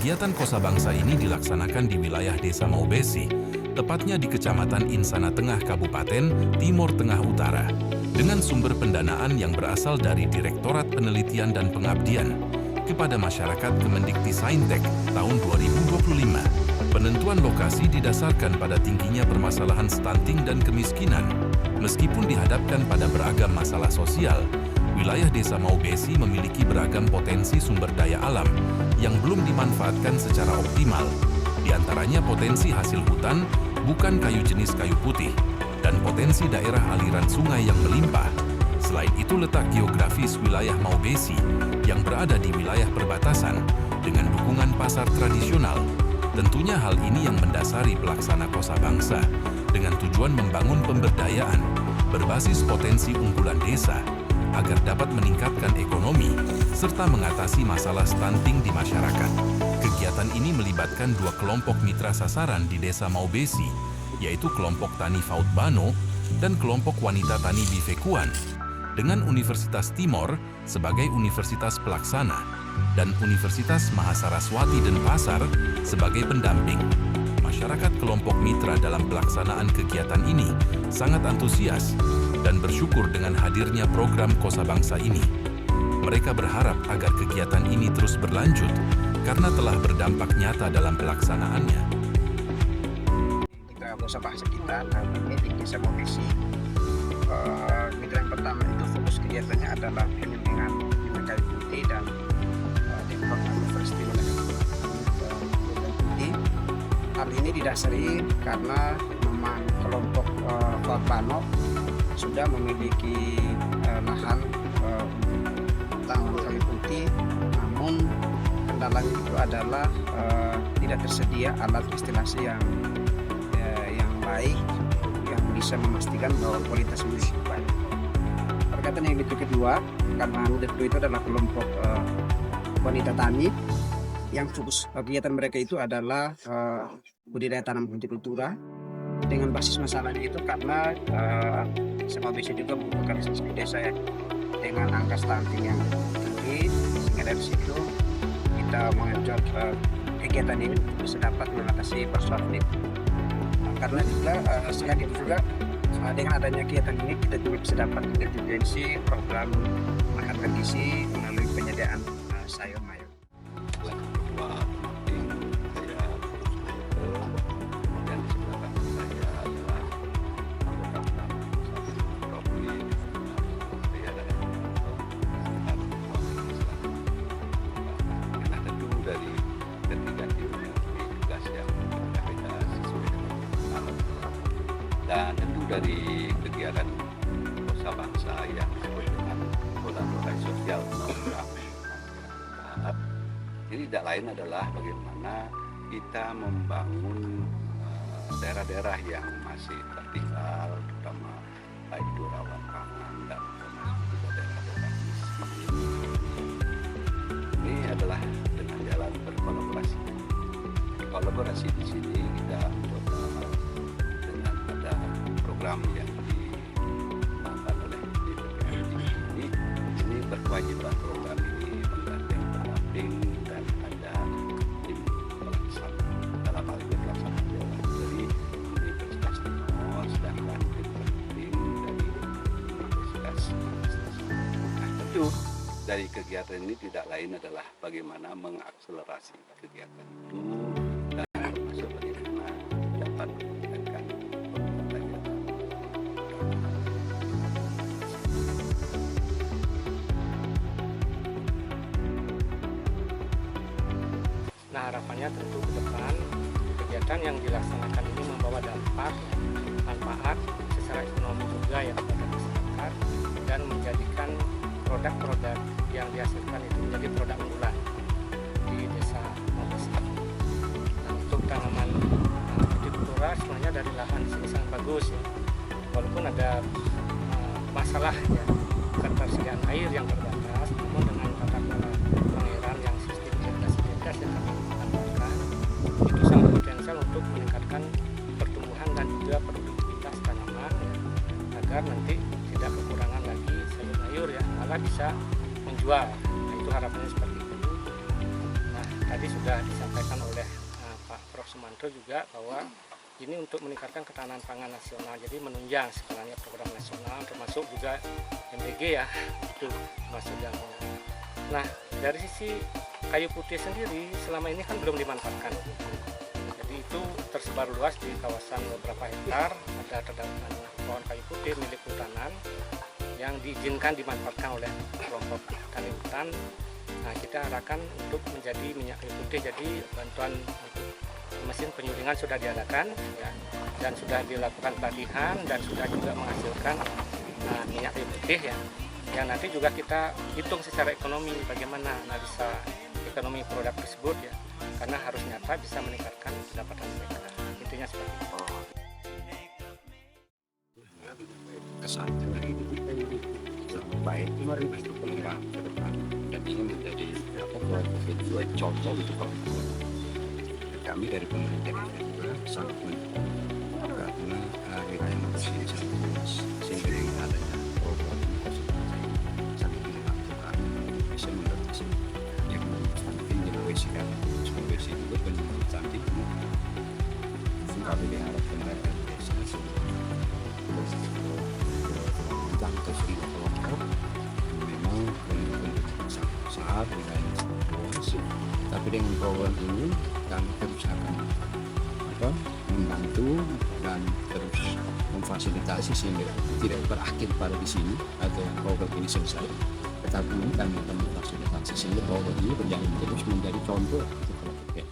Kegiatan Kosa Bangsa ini dilaksanakan di wilayah Desa Maubesi, tepatnya di Kecamatan Insana Tengah, Kabupaten Timur Tengah Utara, dengan sumber pendanaan yang berasal dari Direktorat Penelitian dan Pengabdian kepada masyarakat Kemendikti-Saintek tahun 2025. Penentuan lokasi didasarkan pada tingginya permasalahan stunting dan kemiskinan. Meskipun dihadapkan pada beragam masalah sosial, wilayah Desa Maubesi memiliki beragam potensi sumber daya alam yang belum dimanfaatkan secara optimal. Di antaranya potensi hasil hutan, bukan kayu jenis kayu putih, dan potensi daerah aliran sungai yang melimpah. Selain itu, letak geografis wilayah Maubesi yang berada di wilayah perbatasan dengan dukungan pasar tradisional. Tentunya hal ini yang mendasari pelaksana Kosa Bangsa dengan tujuan membangun pemberdayaan berbasis potensi unggulan desa agar dapat meningkatkan ekonomi serta mengatasi masalah stunting di masyarakat. Kegiatan ini melibatkan dua kelompok mitra sasaran di Desa Maubesi, yaitu kelompok Tani Faut Bano dan kelompok Wanita Tani Bifekuan, dengan Universitas Timor sebagai universitas pelaksana dan Universitas Mahasaraswati Denpasar sebagai pendamping. Masyarakat kelompok mitra dalam pelaksanaan kegiatan ini sangat antusias dan bersyukur dengan hadirnya program Kosa Bangsa ini. Mereka berharap agar kegiatan ini terus berlanjut karena telah berdampak nyata dalam pelaksanaannya. Kita Kosa Bangsa kita ini di Desa Maubesi. Mitra yang pertama itu fokus kegiatannya adalah pengembangan kayu putih dan Universitas Putih. Hal ini didasari karena memang kelompok Faut Bano sudah memiliki lahan tanaman kayu putih, namun kendalanya itu adalah tidak tersedia alat instalasi yang baik yang bisa memastikan bahwa kualitas musik baik. Perkataan yang itu kedua, karena itu adalah kelompok wanita tani yang fokus kegiatan mereka itu adalah budidaya tanam hortikultura. Dengan basis masalahnya itu karena sama bisa juga merupakan desa ya, dengan angka stunting yang tinggi, sehingga dari situ kita mengenjot kegiatan ini bisa dapat mengatasi persoalan itu. Karena juga selain itu juga dengan adanya kegiatan ini kita juga bisa dapat intervensi program makan gizi melalui penyediaan sayur mayur. Dan tentu dari kegiatan Kosa Bangsa yang disebut dengan kolaborasi sosial masyarakat, ini tidak lain adalah bagaimana kita membangun daerah-daerah yang masih tertinggal, terutama baik itu rawan pangan dan termasuk juga daerah-daerah miskin. Ini adalah dengan jalan berkolaborasi. Kolaborasi di sini kita program yang dilakukan oleh DPR ini berkewajiban program ini menggandeng pendamping dan ada tim pelaksana dalam hal ini pelaksana dari Universitas Timor sedangkan tim pendamping dari Universitas. Nah, tentu dari kegiatan ini tidak lain adalah bagaimana mengakselerasi kegiatan itu dan termasuk bagaimana dapat meningkatkan Nah, harapannya tentu ke depan kegiatan yang dilaksanakan ini membawa manfaat secara ekonomi juga ya kepada masyarakat dan menjadikan produk-produk yang dihasilkan itu menjadi produk unggulan di Desa Maubesi. Nah, untuk tanaman hortikultura sebenarnya dari lahan sini sangat bagus ya, walaupun ada masalah ya ketersediaan air yang terbatas, namun dengan tata kelola pengairan yang sistem irigasi yang kami lakukan itu sangat potensial untuk meningkatkan pertumbuhan dan juga produktivitas tanaman ya, agar nanti tidak kekurangan lagi sayur-sayur ya, malah bisa menjual. Nah, itu harapannya seperti itu. Nah, tadi tadi sudah disampaikan oleh Pak Prof. Sumanto juga bahwa ini untuk meningkatkan ketahanan pangan nasional. Jadi menunjang sebenarnya program nasional termasuk juga MBG ya, itu masuk dalam. Nah, dari sisi kayu putih sendiri selama ini kan belum dimanfaatkan. Jadi itu tersebar luas di kawasan beberapa hektar, ada terdapat pohon kayu putih milik hutanan yang diizinkan dimanfaatkan oleh kelompok tani hutan. Nah, kita arahkan untuk menjadi minyak kayu putih. Jadi bantuan untuk mesin penyulingan sudah diadakan ya, dan sudah dilakukan pelatihan dan sudah juga menghasilkan minyak kayu putih ya. Yang nanti juga kita hitung secara ekonomi bagaimana analisa ekonomi produk tersebut ya, karena harus nyata bisa meningkatkan pendapatan mereka. Intinya seperti itu. Kesannya ini sangat baik untuk pengembang ke depan, dan ini menjadi contoh untuk kami dari pemerintah juga sangat mendukung, karena wilayah Maluku ini sangat luas, sehingga dengan adanya program konservasi sangat membantu kami bisa mendeteksi yang penting diawasikan Sulawesi juga pendidikan cantik. Kami diharapkan dari desa tentang kesemua kelompok memang penduduk sangat besar, wilayahnya sangat luas, tapi dengan program ini kami terus akan membantu dan terus memfasilitasi sehingga tidak berakhir pada di sini atau program ini selesai, tetapi ini kami akan memfasilitasi sehingga program ini berjalan terus menjadi contoh untuk kelompok.